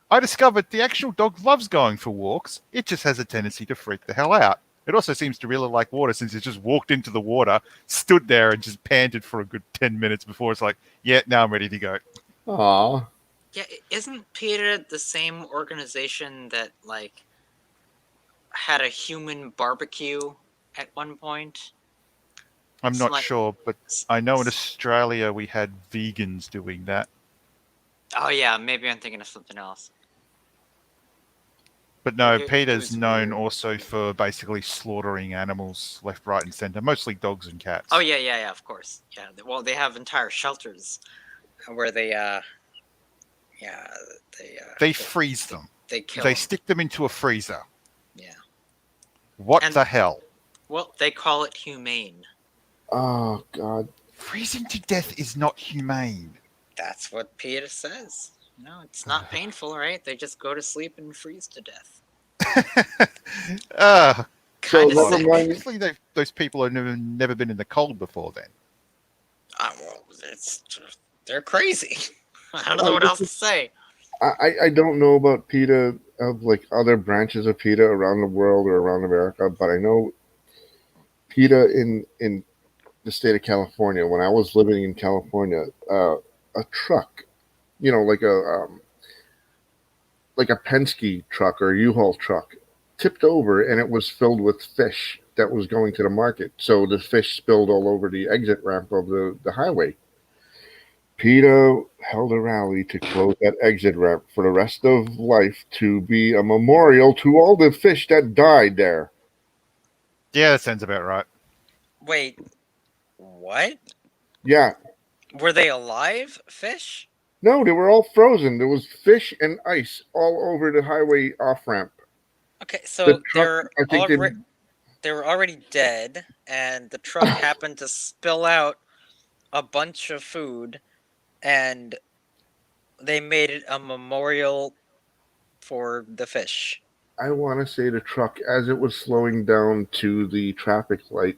I discovered the actual dog loves going for walks. It just has a tendency to freak the hell out. It also seems to really like water since it just walked into the water, stood there and just panted for a good 10 minutes before it's like, yeah, now I'm ready to go. Aw. Yeah, isn't PETA the same organization that, like, had a human barbecue at one point? I'm It's not like- sure, but I know in Australia we had vegans doing that. Oh yeah, maybe I'm thinking of something else. But no, It PETA's was known weird. also for basically slaughtering animals left, right, and centre, mostly dogs and cats. Oh yeah, of course. Yeah, well, they have entire shelters where they They freeze them. they kill They them. stick them into a freezer. Yeah. What And- the hell? Well, they call it humane. Oh God. Freezing to death is not humane. That's what PETA says. No, it's not painful, right? They just go to sleep and freeze to death. Ah, Kind of So never sick. mind. obviously those people have never been in the cold before then. Well, they're crazy. I don't know what else to say. I don't know about PETA of like other branches of PETA around the world or around America, but I know PETA in the state of California. When I was living in California, a truck, like a Penske truck or a U-Haul truck, tipped over and it was filled with fish that was going to the market. So the fish spilled all over the exit ramp of the highway. PETA held a rally to close that exit ramp for the rest of life to be a memorial to all the fish that died there. Yeah, that sounds about right. Wait, what? Yeah. Were they alive fish? No, they were all frozen. There was fish and ice all over the highway off ramp. Okay, so The truck, I think they were already dead, and the truck happened to spill out a bunch of food, and they made it a memorial for the fish. I want to say the truck, as it was slowing down to the traffic light,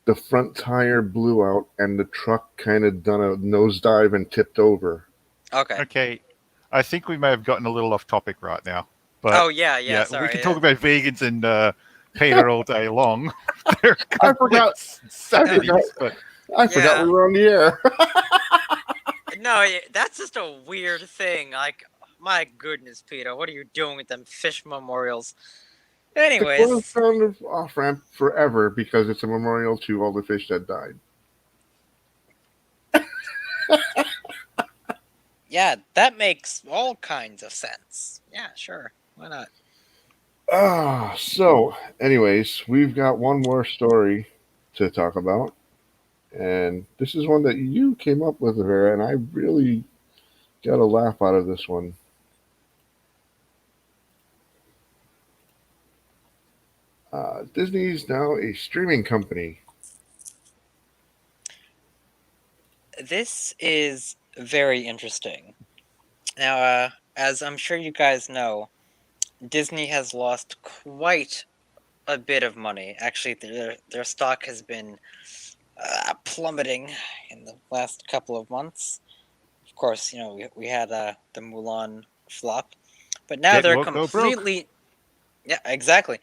the front tire blew out and the truck kind of done a nosedive and tipped over. Okay. Okay, I think we may have gotten a little off topic right now. But Oh yeah. Sorry. we can talk about vegans and PETA all day long. They're I forgot. sanities, but I forgot Yeah. we were on the air. No, that's just a weird thing. Like, my goodness, Peter, what are you doing with them fish memorials? The Anyways, closed down the off ramp forever because it's a memorial to all the fish that died. yeah, that makes all kinds of sense. Yeah, sure. Why not? So, anyways, we've got one more story to talk about. And this is one that you came up with, Vera, and I really got a laugh out of this one. Disney's now a streaming company. This is very interesting. Now, as I'm sure you guys know, Disney has lost quite a bit of money. Actually, their stock has been plummeting in the last couple of months. Of course, we had the Mulan flop, but now Get they're woke, go broke. completely. Yeah, exactly.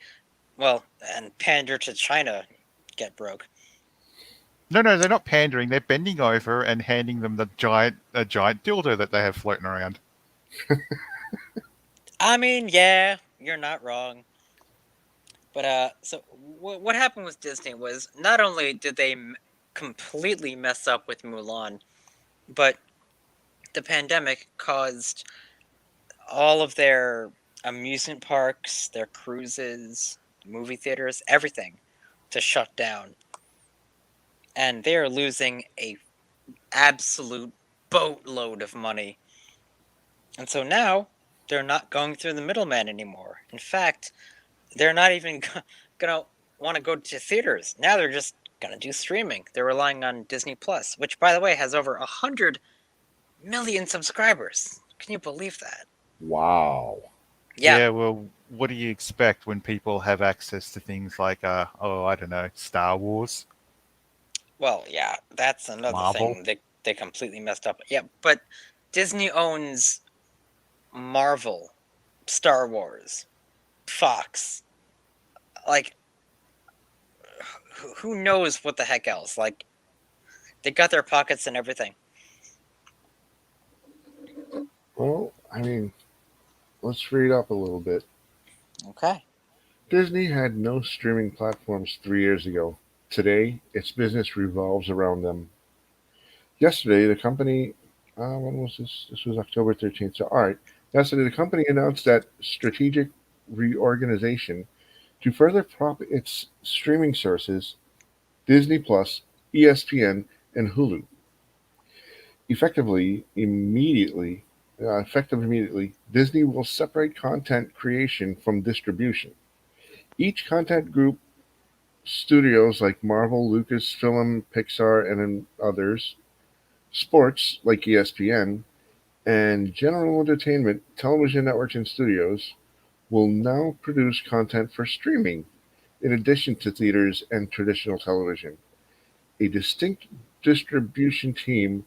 Well, and pander to China, get broke. no, they're not pandering. They're bending over and handing them the giant dildo that they have floating around. I mean, yeah, you're not wrong. But so what happened with Disney was not only did they completely mess up with Mulan, but the pandemic caused all of their amusement parks, their cruises, movie theaters, everything to shut down. and they're losing a absolute boatload of money. And so now they're not going through the middleman anymore. In fact, they're not even gonna want to go to theaters. Now they're just gonna do streaming. They're relying on Disney Plus, which, by the way, has over 100 million subscribers. Can you believe that? Wow. Yeah. Yeah, well, what do you expect when people have access to things like, I don't know, Star Wars, Well, yeah, that's another Marvel? thing they completely messed up. Yeah, but Disney owns Marvel, Star Wars, Fox. Like, who knows what the heck else? Like, they got their pockets and everything. Well, I mean, let's read up a little bit. Okay. Disney had no streaming platforms 3 years ago. Today, its business revolves around them. Yesterday, the company, when was this? This was October 13th. So, all right. Yesterday, the company announced that strategic reorganization to further prop its streaming services, Disney Plus, ESPN, and Hulu. Effective immediately, Disney will separate content creation from distribution. Each content group, studios like Marvel, Lucasfilm, Pixar, and then others, sports like ESPN, and general entertainment, television networks, and studios will now produce content for streaming, in addition to theaters and traditional television. A distinct distribution team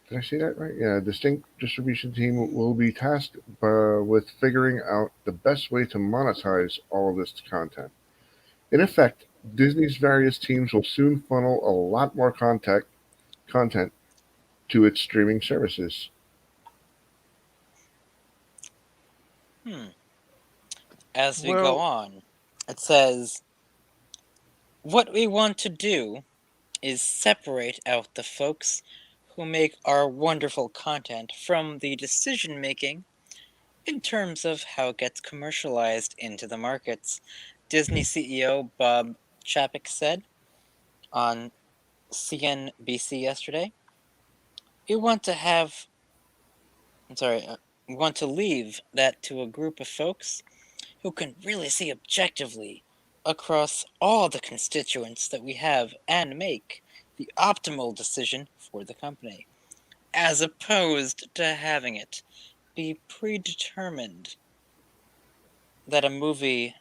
did I say that right? Yeah, a distinct distribution team will be tasked with figuring out the best way to monetize all of this content. In effect, Disney's various teams will soon funnel a lot more content to its streaming services. Hmm. As we go Well, on, it says, what we want to do is separate out the folks who make our wonderful content from the decision making in terms of how it gets commercialized into the markets. Disney CEO Bob Chapek said on CNBC yesterday, we want to have, I'm sorry, we want to leave that to a group of folks who can really see objectively across all the constituents that we have and make the optimal decision for the company, as opposed to having it be predetermined that a movie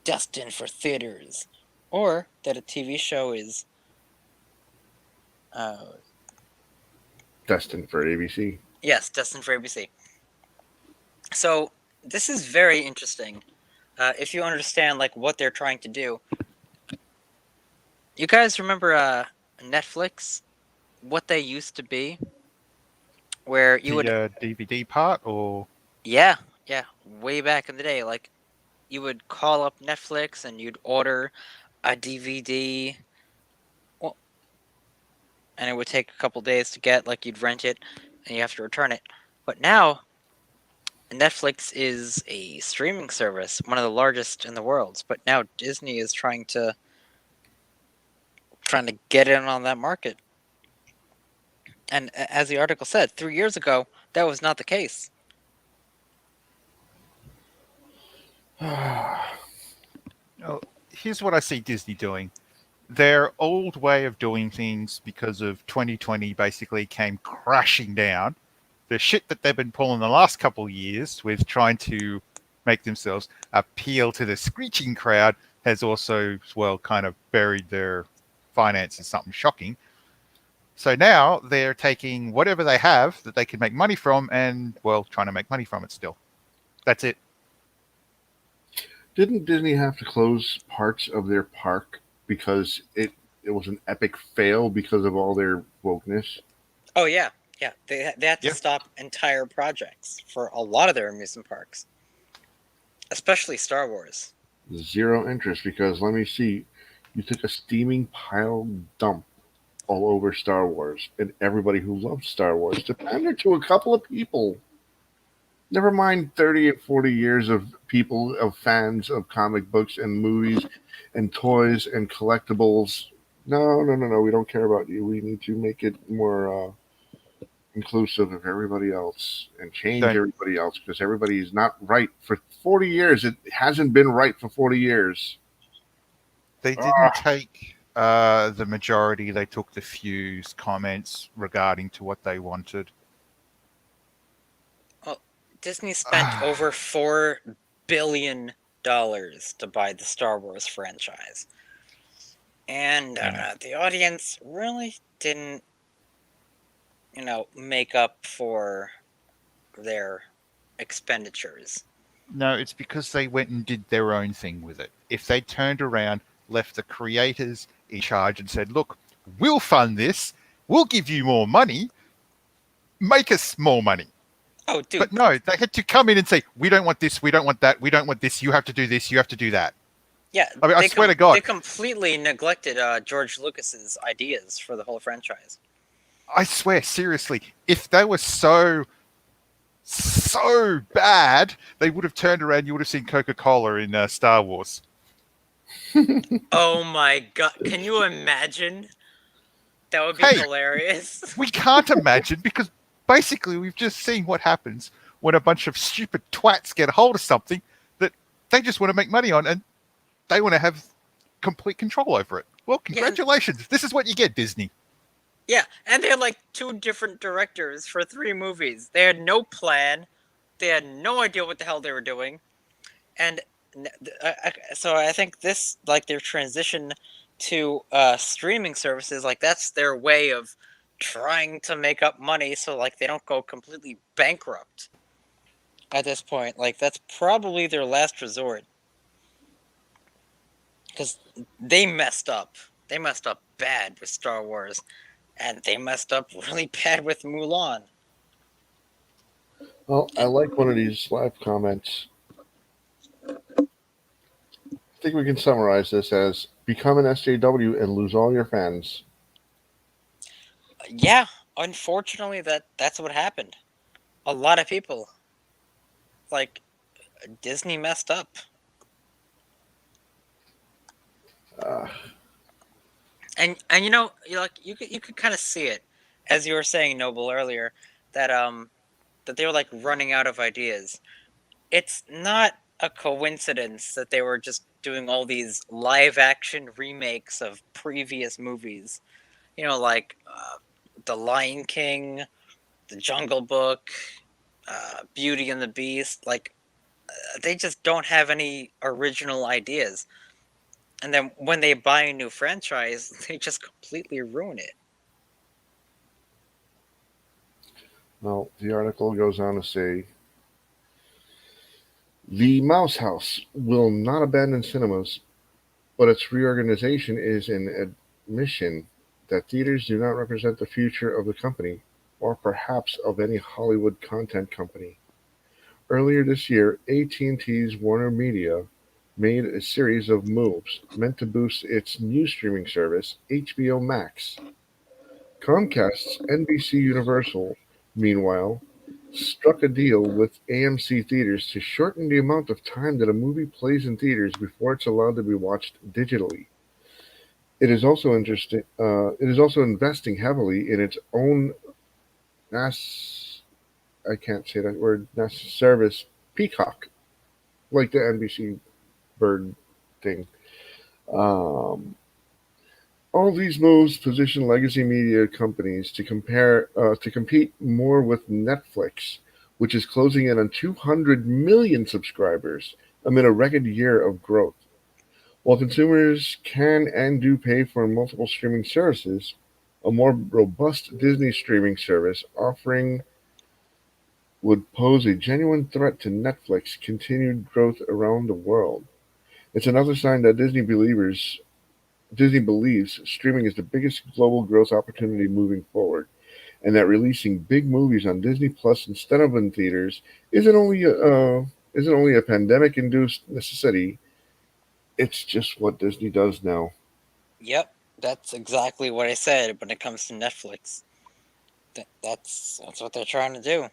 destined for theaters or that a TV show is uh, Destined for ABC. yes, destined for ABC. So this is very interesting. If you understand like what they're trying to do, you guys remember Netflix? What they used to be, where you would, the DVD part, or yeah, yeah, way back in the day, like you would call up Netflix and you'd order a DVD, well, and it would take a couple days to get. Like you'd rent it, and you have to return it. But now Netflix is a streaming service, one of the largest in the world. But now Disney is trying to get in on that market. And as the article said, 3 years ago, that was not the case. oh, here's what I see Disney doing. Their old way of doing things, because of 2020, basically came crashing down. The shit that they've been pulling the last couple of years with trying to make themselves appeal to the screeching crowd has also, well, kind of buried their finances, something shocking. So now they're taking whatever they have that they can make money from and, well, trying to make money from it still. That's it. Didn't Disney have to close parts of their park because it was an epic fail because of all their wokeness? Oh yeah, yeah. They had to Yeah. stop entire projects for a lot of their amusement parks, especially Star Wars. Zero interest because let me see, you took a steaming pile dump all over Star Wars and everybody who loves Star Wars to pander to a couple of people. Never mind 30 and 40 years of people, of fans of comic books and movies and toys and collectibles. No, no, no, no. We don't care about you. We need to make it more inclusive of everybody else and change Don't everybody else because everybody is not right for 40 years. It hasn't been right for 40 years. they didn't Ah, take the majority? They took the few comments regarding to what they wanted. Well, Disney spent over $4 billion to buy the Star Wars franchise, and Yeah. the audience really didn't, make up for their expenditures. No, it's because they went and did their own thing with it. If they turned around, left the creators in charge, and said, "Look, we'll fund this. We'll give you more money. Make us more money." Oh, But dude, no, they had to come in and say, "We don't want this. We don't want that. We don't want this. You have to do this. You have to do that." yeah, I mean, I swear to God, they completely neglected George Lucas's ideas for the whole franchise. I swear, seriously, if they were so bad, they would have turned around. You would have seen Coca-Cola in Star Wars. Oh my god, can you imagine? That would be Hey, hilarious. we can't imagine because basically we've just seen what happens when a bunch of stupid twats get a hold of something that they just want to make money on and they want to have complete control over it. Well, Yeah, congratulations. This is what you get, Disney. yeah, and they had like two different directors for three movies. They had no plan. They had no idea what the hell they were doing, and so I think this, like, their transition to streaming services, like, that's their way of trying to make up money, so like they don't go completely bankrupt at this point. Like, that's probably their last resort because they messed up. They messed up bad with Star Wars, and they messed up really bad with Mulan. well, I like one of these live comments. I think we can summarize this as become an SJW and lose all your fans. Yeah, unfortunately, that's what happened. A lot of people, like, Disney messed up. Uh, And you could kind of see it, as you were saying, Noble, earlier, that that they were like running out of ideas. It's not a coincidence that they were just doing all these live action remakes of previous movies. Like The Lion King, The Jungle Book, Beauty and the Beast. Like, they just don't have any original ideas. And then when they buy a new franchise, they just completely ruin it. well, the article goes on to say the Mouse House will not abandon cinemas, but its reorganization is an admission that theaters do not represent the future of the company, or perhaps of any Hollywood content company. Earlier this year, AT&T's Warner Media made a series of moves meant to boost its new streaming service, HBO Max. Comcast's NBC Universal, meanwhile, struck a deal with AMC Theaters to shorten the amount of time that a movie plays in theaters before it's allowed to be watched digitally. It is also investing heavily in its own NAS. I can't say that word. NAS service, Peacock, like the NBC Bird thing. Um, all these moves position legacy media companies to compete more with Netflix, which is closing in on 200 million subscribers amid a record year of growth. While consumers can and do pay for multiple streaming services, a more robust Disney streaming service offering would pose a genuine threat to Netflix's continued growth around the world. It's another sign that Disney believes streaming is the biggest global growth opportunity moving forward, and that releasing big movies on Disney Plus instead of in theaters isn't only a pandemic-induced necessity. It's just what Disney does now. Yep, that's exactly what I said when it comes to Netflix. That's what they're trying to do.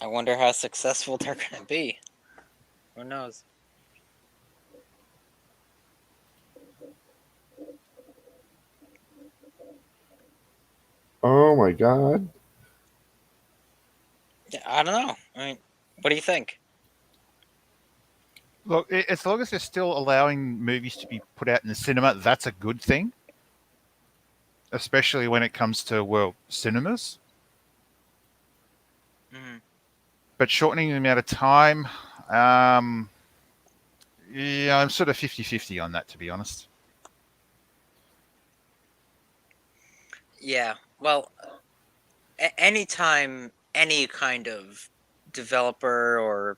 I wonder how successful they're going to be. Who knows? Oh my god. Yeah, I don't know. I mean, what do you think? Look, as long as they're still allowing movies to be put out in the cinema, that's a good thing, especially when it comes to, well, cinemas. Mhm. But shortening the amount of time, um, yeah, I'm sort of 50-50 on that, to be honest. Yeah. Well, anytime any kind of developer or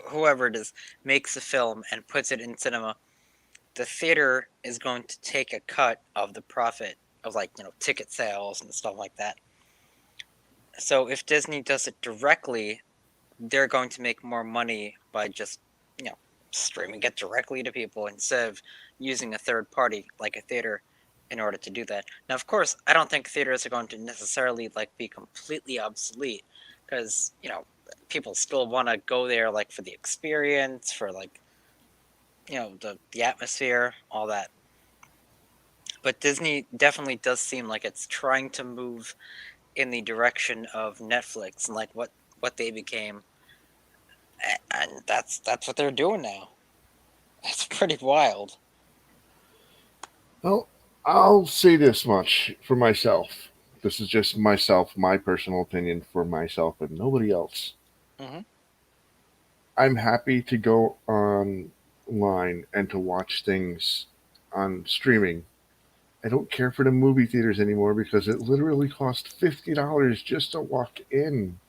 whoever it is makes a film and puts it in cinema, the theater is going to take a cut of the profit of, like, ticket sales and stuff like that. So if Disney does it directly, they're going to make more money by just, you know, streaming it directly to people instead of using a third party like a theater in order to do that. Now, of course, I don't think theaters are going to necessarily like be completely obsolete because, people still want to go there like for the experience, for like, the atmosphere, all that. But Disney definitely does seem like it's trying to move in the direction of Netflix and like what they became, and that's what they're doing now. It's pretty wild. Well, I'll say this much for myself. This is just myself, my personal opinion for myself and nobody else. Hmm. I'm happy to go online and to watch things on streaming. I don't care for the movie theaters anymore because it literally costs $50 just to walk in.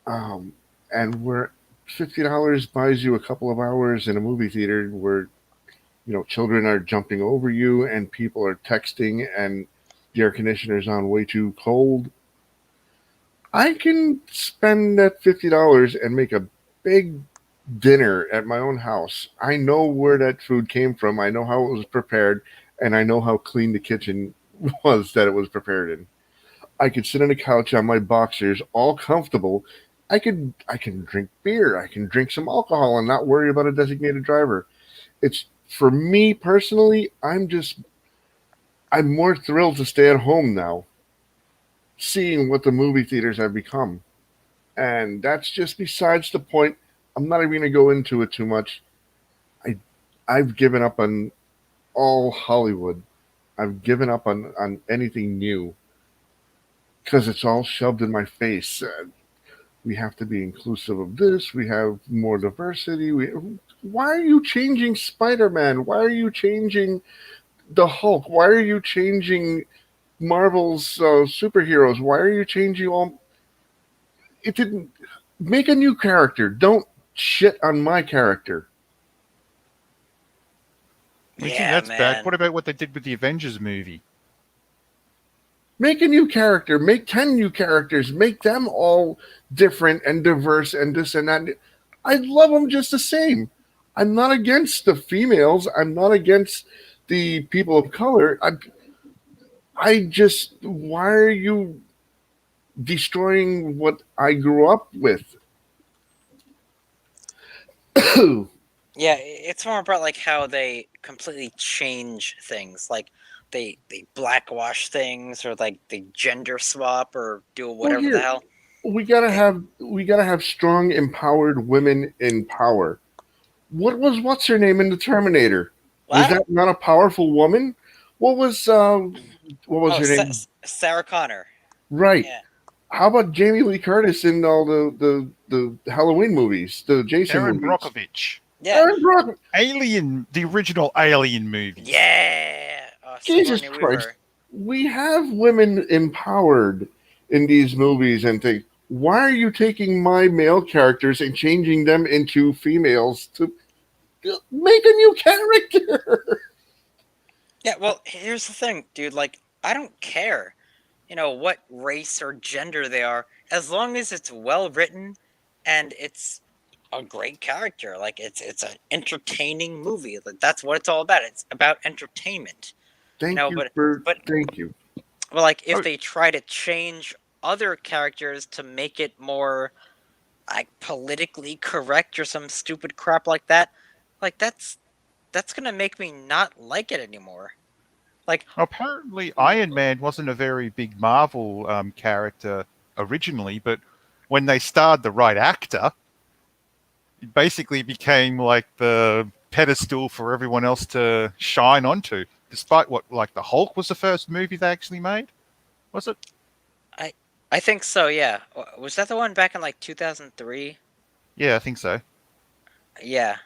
And where $50 buys you a couple of hours in a movie theater where children are jumping over you and people are texting and the air conditioner's on way too cold. I can spend that $50 and make a big dinner at my own house. I know where that food came from. I know how it was prepared, and I know how clean the kitchen was that it was prepared in. I could sit on the couch on my boxers, all comfortable. I can drink beer. I can drink some alcohol and not worry about a designated driver. It's for me personally. I'm more thrilled to stay at home now, seeing what the movie theaters have become. And that's just besides the point. I'm not even going to go into it too much. I I've given up on all Hollywood. I've given up on anything new because it's all shoved in my face. We have to be inclusive of this. We have more diversity. Why are you changing Spider-Man? Why are you changing the Hulk? Why are you changing Marvel's superheroes? Why are you changing all? It didn't make a new character. Don't shit on my character. You think Yeah, that's bad? man. What about what they did with the Avengers movie? Make a new character. Make 10 new characters. Make them all different and diverse and this and that. I love them just the same. I'm not against the females. I'm not against the people of color. I just, why are you destroying what I grew up with? Yeah, it's more about like how they completely change things. Like they blackwash things, or like they gender swap or do Well, whatever the here hell. Eh, we gotta have strong, empowered women in power. What's her name in the Terminator? Was what? that not a powerful woman? What was what was Oh, her name? Sarah Connor. Right. Yeah, How about Jamie Lee Curtis in all the Halloween movies, the Jason Aaron movies? Brockovich. yeah, Aaron Brock. Alien, the original Alien movies. yeah. Jesus Sigourney Christ. Weaver. We have women empowered in these movies and think, why are you taking my male characters and changing them into females to make a new character? Yeah, well, here's the thing, dude. Like, I don't care, what race or gender they are, as long as it's well written and it's a great character. Like, it's an entertaining movie. Like, that's what it's all about. It's about entertainment, Thank you But for but thank you. well, like if Oh, they try to change other characters to make it more like politically correct or some stupid crap like that, like that's gonna make me not like it anymore. Like, Apparently, Iron Man wasn't a very big Marvel character originally, but when they starred the right actor, it basically became like the pedestal for everyone else to shine onto. Despite what, like the Hulk was the first movie they actually made, was it? I think so. Yeah, was that the one back in like 2003? Yeah, I think so. Yeah,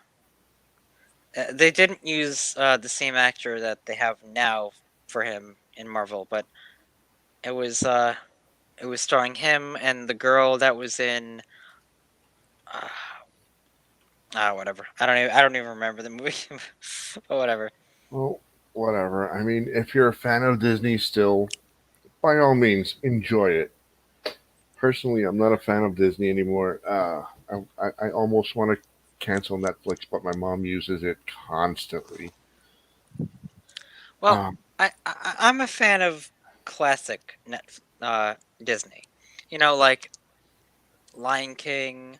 they didn't use the same actor that they have now for him in Marvel, but it was uh, it was starring him and the girl that was in uh, whatever. I don't even remember the movie, but whatever. Well, whatever. I mean, if you're a fan of Disney still, by all means, enjoy it. Personally, I'm not a fan of Disney anymore. I almost want to cancel Netflix, but my mom uses it constantly. Well, Um, I'm a fan of classic Disney. You know, like Lion King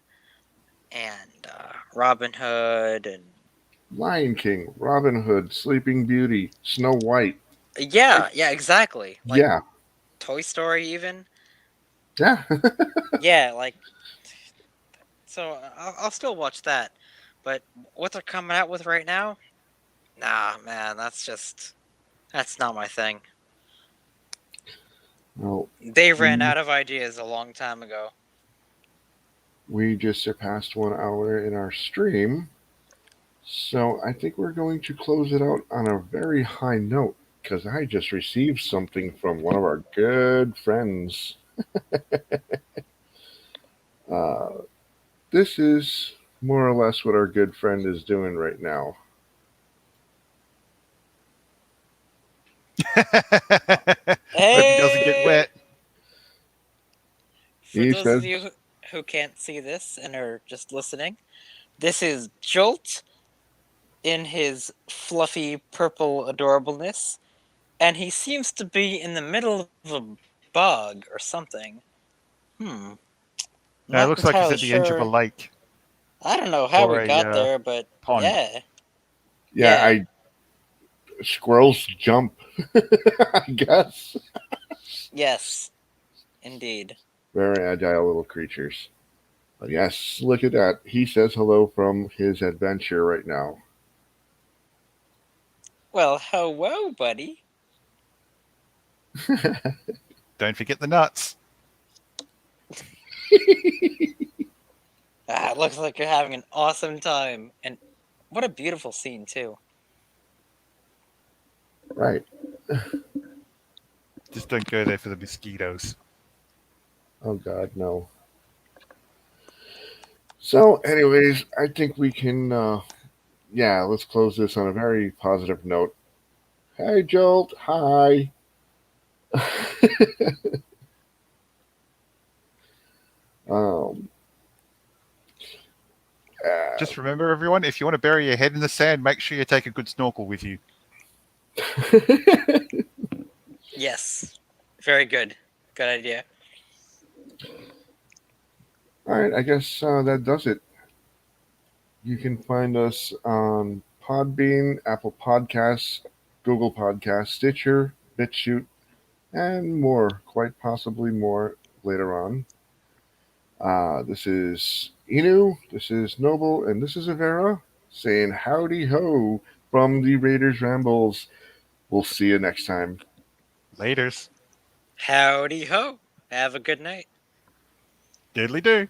and Robin Hood and Lion King, Robin Hood, Sleeping Beauty, Snow White. yeah, yeah, exactly. Like Yeah, Toy Story, even. yeah. Yeah, like so. I'll still watch that, but what they're coming out with right now, nah, man, that's not my thing. Well, They ran we out of ideas a long time ago. we just surpassed 1 hour in our stream, so I think we're going to close it out on a very high note because I just received something from one of our good friends. Uh, this is more or less what our good friend is doing right now. Hope he doesn't get Hey, wet. for He those says, of you who can't see this and are just listening, this is Jolt in his fluffy purple adorableness, and he seems to be in the middle of a bog or something. Hmm. No, it Not looks like he's entirely at the edge of a sure. lake I don't know how we or a got there, but pond. yeah. yeah, Yeah. I squirrels jump, I guess. Yes. Indeed. Very agile little creatures. But yes, look at that. He says hello from his adventure right now. Well, hello, buddy. Don't forget the nuts. It looks like you're having an awesome time. And what a beautiful scene, too. Right. Just don't go there for the mosquitoes. Oh God, no. So, anyways, I think we can. Yeah, let's close this on a very positive note. Hey, Jolt. Hi. um. Just remember, everyone, if you want to bury your head in the sand, make sure you take a good snorkel with you. Yes. Very good. Good idea. All right, I guess that does it. You can find us on Podbean, Apple Podcasts, Google Podcasts, Stitcher, BitChute, and more, quite possibly more later on. This is Inu, this is Noble, and this is Avera saying howdy ho from the Raiders Rambles. We'll see you next time. Laters. Howdy ho. Have a good night. Diddly do.